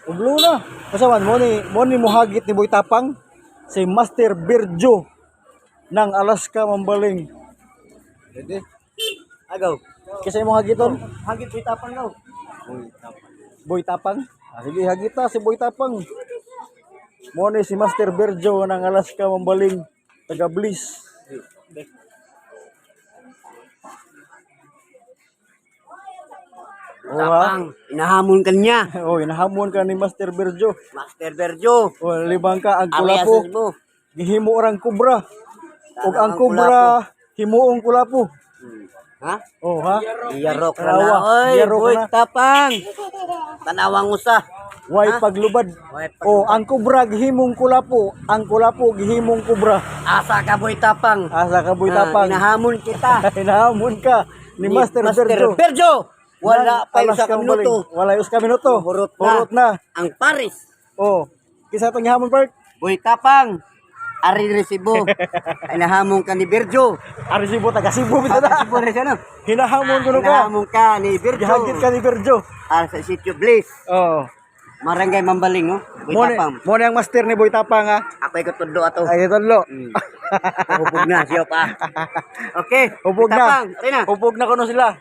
Ublo na. Kasawan mo ni mohagit ni Boy Tapang si Master Virgio ng Alaska Mambaling. Pwede. Agaw. Kasi mo hagiton? Hagit Boy Tapang daw. Boy Tapang. Sige, hagita si Boy Tapang. Mo ni si Master Virgio ng Alaska Mambaling, taga Bliss. Tapang, inahamon ka niya. Oh, inahamon ka ni Master Virgio. Master Berjo. O libang ka ang Alias kulapo. mo. Gihimo orang kubra. Ug ang Ang kubra himuong kulapo. Ha? Oh, ha? Iyarok ka Tanawa. na. Oy, Iyarok Boy na. Tapang. Tanawang usa. Way Ha? paglubad. Way paglubad. Oh, ang kubra gihimong kulapo. Ang kulapo gihimong kubra. Asa ka Boy Tapang. Asa ka Boy Tapang. Inahamon kita. Hinahamon ka ni Master Virgio. Berjo. Wala Ng pa Alaska sa Mambaling. minuto. Wala yung sa minuto. Hurot na. Hurot na. Ang Paris. Oh, kisa itong gihamon Park. Boy Tapang. Ari resibo. Inahamon ka ni Berjo. Ari Cebu, taga Cebu. Bito na. Resibo rin siya no. Hinahamo ko ka. Inahamon ka ni Berjo. Gihagit ka ni Virgio. Sa sitio Bliss. Oh. Marangay Mambaling no. Boy Tapang. Mo ang master ni Boy Tapang ha. Ako ay katundo ato. Ay tolo. Hubog na siya pa. Okay. Hubog Boy Tapang, na. ari na. Hubog na kuno sila.